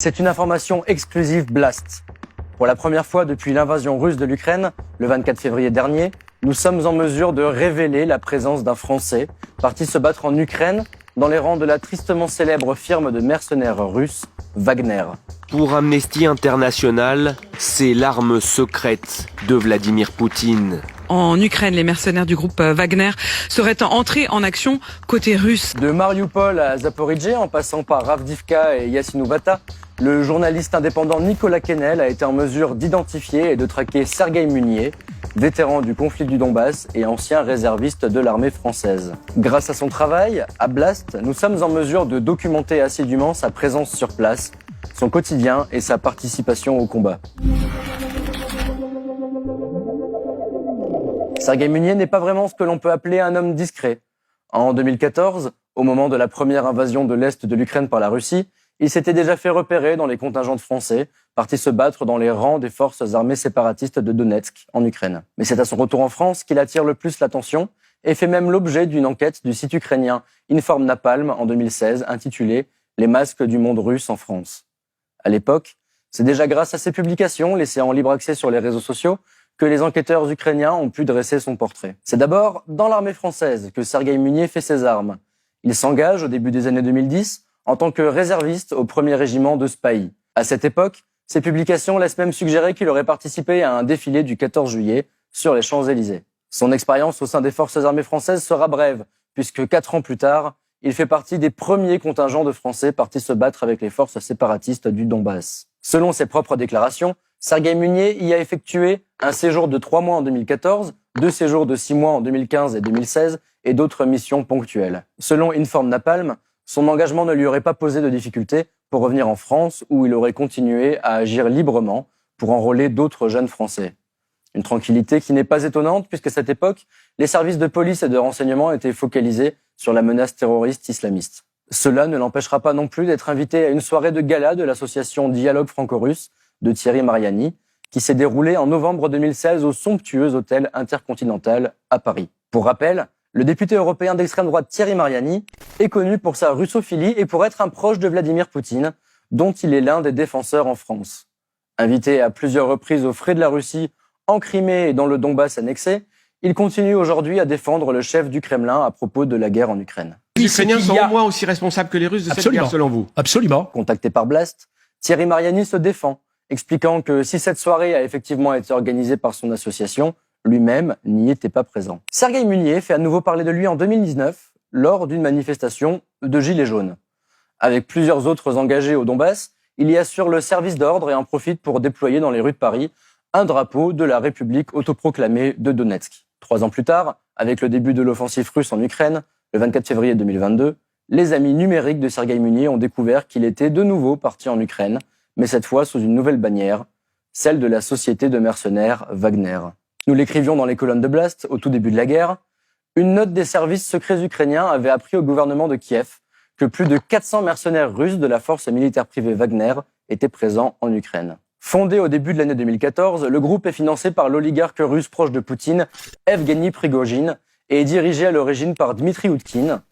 C'est une information exclusive Blast. Pour la première fois depuis l'invasion russe de l'Ukraine, le 24 février dernier, nous sommes en mesure de révéler la présence d'un Français parti se battre en Ukraine dans les rangs de la tristement célèbre firme de mercenaires russes, Wagner. Pour Amnesty International, c'est l'arme secrète de Vladimir Poutine. En Ukraine, les mercenaires du groupe Wagner seraient entrés en action côté russe. De Mariupol à Zaporijjie, en passant par Avdiivka et Yasinouvata, le journaliste indépendant Nicolas Quesnel a été en mesure d'identifier et de traquer Sergueï Munier, vétéran du conflit du Donbass et ancien réserviste de l'armée française. Grâce à son travail, à Blast, nous sommes en mesure de documenter assidûment sa présence sur place, son quotidien et sa participation au combat. Sergueï Munier n'est pas vraiment ce que l'on peut appeler un homme discret. En 2014, au moment de la première invasion de l'Est de l'Ukraine par la Russie, il s'était déjà fait repérer dans les contingents de Français, partis se battre dans les rangs des forces armées séparatistes de Donetsk, en Ukraine. Mais c'est à son retour en France qu'il attire le plus l'attention et fait même l'objet d'une enquête du site ukrainien Inform Napalm en 2016, intitulée « Les masques du monde russe en France ». À l'époque, c'est déjà grâce à ses publications, laissées en libre accès sur les réseaux sociaux, que les enquêteurs ukrainiens ont pu dresser son portrait. C'est d'abord dans l'armée française que Sergueï Munier fait ses armes. Il s'engage au début des années 2010 en tant que réserviste au 1er régiment de Spahi. À cette époque, ses publications laissent même suggérer qu'il aurait participé à un défilé du 14 juillet sur les Champs-Élysées. Son expérience au sein des forces armées françaises sera brève, puisque 4 ans plus tard, il fait partie des premiers contingents de Français partis se battre avec les forces séparatistes du Donbass. Selon ses propres déclarations, Sergueï Munier y a effectué un séjour de 3 mois en 2014, 2 séjours de 6 mois en 2015 et 2016 et d'autres missions ponctuelles. Selon Inform Napalm, son engagement ne lui aurait pas posé de difficultés pour revenir en France où il aurait continué à agir librement pour enrôler d'autres jeunes Français. Une tranquillité qui n'est pas étonnante puisqu'à cette époque, les services de police et de renseignement étaient focalisés sur la menace terroriste islamiste. Cela ne l'empêchera pas non plus d'être invité à une soirée de gala de l'association Dialogue franco-russe de Thierry Mariani, qui s'est déroulée en novembre 2016 au somptueux hôtel Intercontinental à Paris. Pour rappel, le député européen d'extrême droite Thierry Mariani est connu pour sa russophilie et pour être un proche de Vladimir Poutine, dont il est l'un des défenseurs en France. Invité à plusieurs reprises aux frais de la Russie, en Crimée et dans le Donbass annexé, il continue aujourd'hui à défendre le chef du Kremlin à propos de la guerre en Ukraine. Les Ukrainiens sont au moins aussi responsables que les Russes de cette guerre, selon vous? Absolument. Contacté par Blast, Thierry Mariani se défend, expliquant que si cette soirée a effectivement été organisée par son association, lui-même n'y était pas présent. Sergueï Munier fait à nouveau parler de lui en 2019, lors d'une manifestation de Gilets jaunes. Avec plusieurs autres engagés au Donbass, il y assure le service d'ordre et en profite pour déployer dans les rues de Paris un drapeau de la République autoproclamée de Donetsk. 3 ans plus tard, avec le début de l'offensive russe en Ukraine, le 24 février 2022, les amis numériques de Sergueï Munier ont découvert qu'il était de nouveau parti en Ukraine, mais cette fois sous une nouvelle bannière, celle de la société de mercenaires Wagner. Nous l'écrivions dans les colonnes de Blast au tout début de la guerre. Une note des services secrets ukrainiens avait appris au gouvernement de Kiev que plus de 400 mercenaires russes de la force militaire privée Wagner étaient présents en Ukraine. Fondé au début de l'année 2014, le groupe est financé par l'oligarque russe proche de Poutine, Evgeny Prigojine, et est dirigé à l'origine par Dmitri Utkin,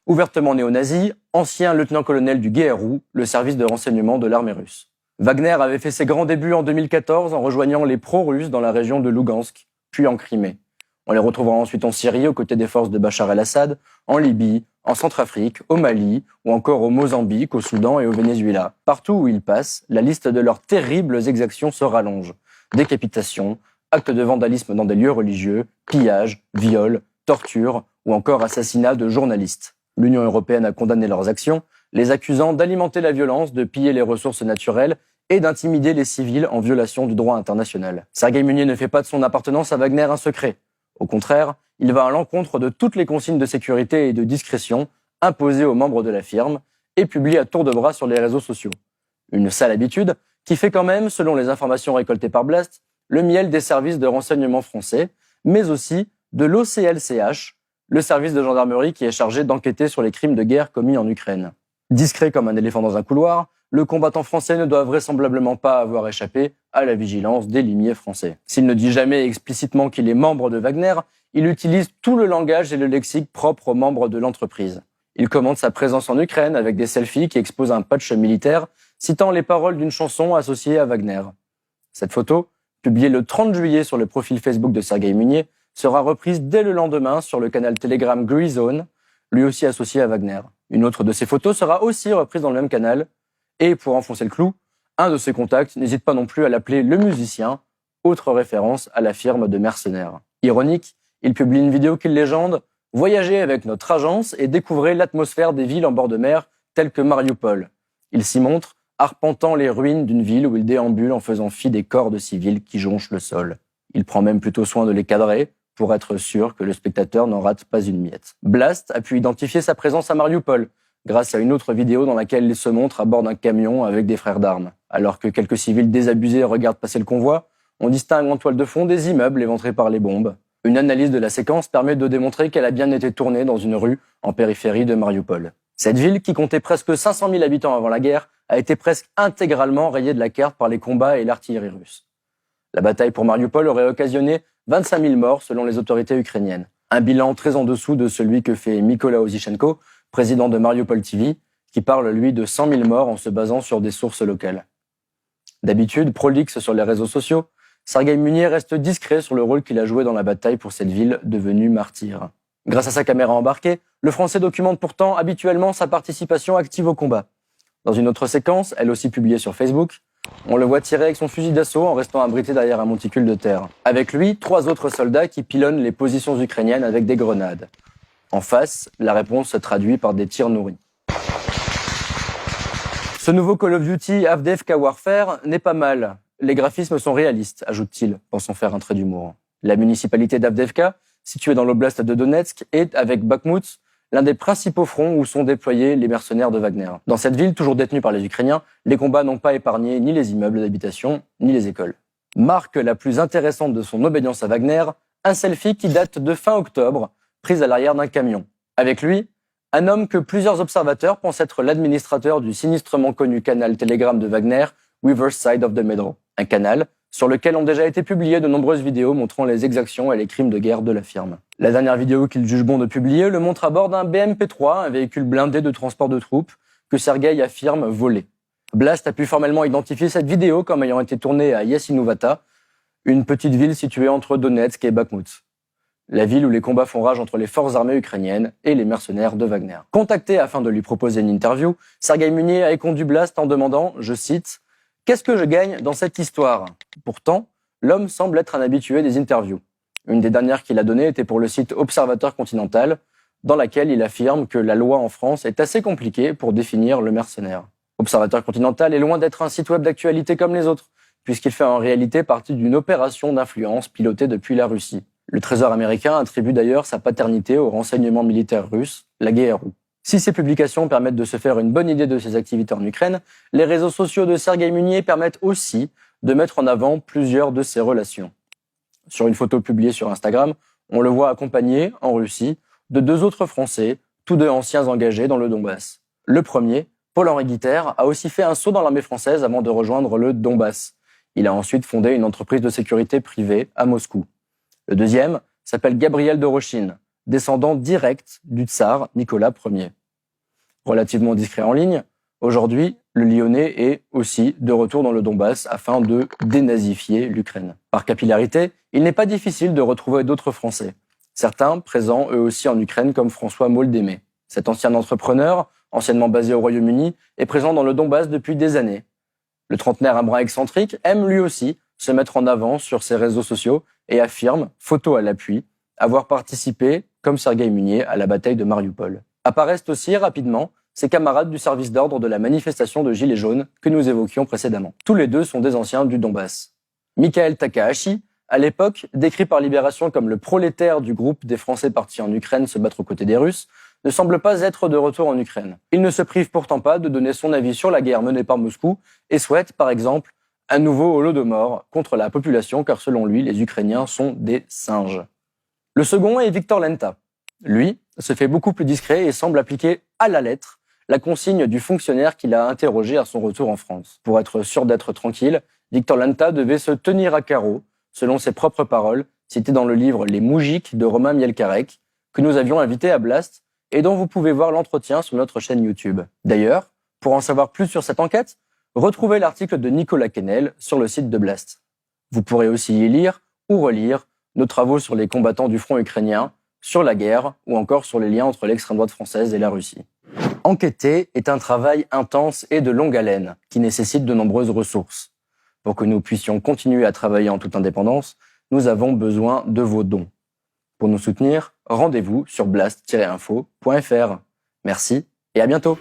ouvertement néo-nazi, ancien lieutenant-colonel du GRU, le service de renseignement de l'armée russe. Wagner avait fait ses grands débuts en 2014 en rejoignant les pro-russes dans la région de Lougansk, puis en Crimée. On les retrouvera ensuite en Syrie aux côtés des forces de Bachar el-Assad, en Libye, en Centrafrique, au Mali ou encore au Mozambique, au Soudan et au Venezuela. Partout où ils passent, la liste de leurs terribles exactions se rallonge. Décapitations, actes de vandalisme dans des lieux religieux, pillages, viols, tortures ou encore assassinats de journalistes. L'Union européenne a condamné leurs actions, les accusant d'alimenter la violence, de piller les ressources naturelles et d'intimider les civils en violation du droit international. Sergueï Munier ne fait pas de son appartenance à Wagner un secret. Au contraire, il va à l'encontre de toutes les consignes de sécurité et de discrétion imposées aux membres de la firme et publie à tour de bras sur les réseaux sociaux. Une sale habitude qui fait quand même, selon les informations récoltées par Blast, le miel des services de renseignement français, mais aussi de l'OCLCH, le service de gendarmerie qui est chargé d'enquêter sur les crimes de guerre commis en Ukraine. Discret comme un éléphant dans un couloir, le combattant français ne doit vraisemblablement pas avoir échappé à la vigilance des limiers français. S'il ne dit jamais explicitement qu'il est membre de Wagner, il utilise tout le langage et le lexique propre aux membres de l'entreprise. Il commente sa présence en Ukraine avec des selfies qui exposent un patch militaire citant les paroles d'une chanson associée à Wagner. Cette photo, publiée le 30 juillet sur le profil Facebook de Sergueï Munier, sera reprise dès le lendemain sur le canal Telegram Green Zone, lui aussi associé à Wagner. Une autre de ces photos sera aussi reprise dans le même canal. Et pour enfoncer le clou, un de ses contacts n'hésite pas non plus à l'appeler le musicien, autre référence à la firme de mercenaires. Ironique, il publie une vidéo qu'il légende « Voyagez avec notre agence et découvrez l'atmosphère des villes en bord de mer telles que Mariupol ». Il s'y montre arpentant les ruines d'une ville où il déambule en faisant fi des corps de civils qui jonchent le sol. Il prend même plutôt soin de les cadrer pour être sûr que le spectateur n'en rate pas une miette. Blast a pu identifier sa présence à Mariupol grâce à une autre vidéo dans laquelle il se montre à bord d'un camion avec des frères d'armes. Alors que quelques civils désabusés regardent passer le convoi, on distingue en toile de fond des immeubles éventrés par les bombes. Une analyse de la séquence permet de démontrer qu'elle a bien été tournée dans une rue en périphérie de Mariupol. Cette ville, qui comptait presque 500 000 habitants avant la guerre, a été presque intégralement rayée de la carte par les combats et l'artillerie russe. La bataille pour Mariupol aurait occasionné 25 000 morts selon les autorités ukrainiennes. Un bilan très en dessous de celui que fait Mykola Ozyshenko, président de Mariupol TV, qui parle, lui, de 100 000 morts en se basant sur des sources locales. D'habitude, prolixe sur les réseaux sociaux, Sergueï Munier reste discret sur le rôle qu'il a joué dans la bataille pour cette ville devenue martyre. Grâce à sa caméra embarquée, le Français documente pourtant habituellement sa participation active au combat. Dans une autre séquence, elle aussi publiée sur Facebook, on le voit tirer avec son fusil d'assaut en restant abrité derrière un monticule de terre. Avec lui, 3 autres soldats qui pilonnent les positions ukrainiennes avec des grenades. En face, la réponse se traduit par des tirs nourris. Ce nouveau Call of Duty Avdiivka Warfare n'est pas mal. Les graphismes sont réalistes, ajoute-t-il, pensant faire un trait d'humour. La municipalité d'Avdiivka, située dans l'oblast de Donetsk, est, avec Bakhmut, l'un des principaux fronts où sont déployés les mercenaires de Wagner. Dans cette ville, toujours détenue par les Ukrainiens, les combats n'ont pas épargné ni les immeubles d'habitation, ni les écoles. Marque la plus intéressante de son obédience à Wagner, un selfie qui date de fin octobre, prise à l'arrière d'un camion. Avec lui, un homme que plusieurs observateurs pensent être l'administrateur du sinistrement connu canal Telegram de Wagner, Weaver's Side of the Medro. Un canal sur lequel ont déjà été publiées de nombreuses vidéos montrant les exactions et les crimes de guerre de la firme. La dernière vidéo qu'il juge bon de publier le montre à bord d'un BMP-3, un véhicule blindé de transport de troupes, que Sergueï affirme voler. Blast a pu formellement identifier cette vidéo comme ayant été tournée à Yasinuvata, une petite ville située entre Donetsk et Bakhmut. La ville où les combats font rage entre les forces armées ukrainiennes et les mercenaires de Wagner. Contacté afin de lui proposer une interview, Sergueï Munier a éconduit Blast en demandant, je cite, « Qu'est-ce que je gagne dans cette histoire ?» Pourtant, l'homme semble être un habitué des interviews. Une des dernières qu'il a données était pour le site Observateur Continental, dans laquelle il affirme que la loi en France est assez compliquée pour définir le mercenaire. Observateur Continental est loin d'être un site web d'actualité comme les autres, puisqu'il fait en réalité partie d'une opération d'influence pilotée depuis la Russie. Le Trésor américain attribue d'ailleurs sa paternité au renseignement militaire russe, la GRU. Si ces publications permettent de se faire une bonne idée de ses activités en Ukraine, les réseaux sociaux de Sergueï Munier permettent aussi de mettre en avant plusieurs de ses relations. Sur une photo publiée sur Instagram, on le voit accompagné, en Russie, de 2 autres Français, tous 2 anciens engagés dans le Donbass. Le premier, Paul-Henri Guiter, a aussi fait un saut dans l'armée française avant de rejoindre le Donbass. Il a ensuite fondé une entreprise de sécurité privée à Moscou. Le deuxième s'appelle Gabriel Dorochine, descendant direct du tsar Nicolas Ier. Relativement discret en ligne, aujourd'hui, le Lyonnais est aussi de retour dans le Donbass afin de dénazifier l'Ukraine. Par capillarité, il n'est pas difficile de retrouver d'autres Français. Certains présents eux aussi en Ukraine comme François Moldemé. Cet ancien entrepreneur, anciennement basé au Royaume-Uni, est présent dans le Donbass depuis des années. Le trentenaire un brin excentrique aime lui aussi se mettre en avant sur ses réseaux sociaux et affirme, photo à l'appui, avoir participé, comme Sergueï Munier, à la bataille de Mariupol. Apparaissent aussi rapidement ses camarades du service d'ordre de la manifestation de Gilets jaunes que nous évoquions précédemment. Tous les 2 sont des anciens du Donbass. Mikhail Takahashi, à l'époque décrit par Libération comme le prolétaire du groupe des Français partis en Ukraine se battre aux côtés des Russes, ne semble pas être de retour en Ukraine. Il ne se prive pourtant pas de donner son avis sur la guerre menée par Moscou et souhaite, par exemple, un nouveau holodomor contre la population car selon lui, les Ukrainiens sont des singes. Le second est Victor Lenta. Lui se fait beaucoup plus discret et semble appliquer à la lettre la consigne du fonctionnaire qu'il a interrogé à son retour en France. Pour être sûr d'être tranquille, Victor Lenta devait se tenir à carreau, selon ses propres paroles, citées dans le livre Les Moujiks de Romain Mielcarek, que nous avions invité à Blast et dont vous pouvez voir l'entretien sur notre chaîne YouTube. D'ailleurs, pour en savoir plus sur cette enquête, retrouvez l'article de Nicolas Quesnel sur le site de Blast. Vous pourrez aussi y lire ou relire nos travaux sur les combattants du front ukrainien, sur la guerre ou encore sur les liens entre l'extrême droite française et la Russie. Enquêter est un travail intense et de longue haleine qui nécessite de nombreuses ressources. Pour que nous puissions continuer à travailler en toute indépendance, nous avons besoin de vos dons. Pour nous soutenir, rendez-vous sur blast-info.fr. Merci et à bientôt.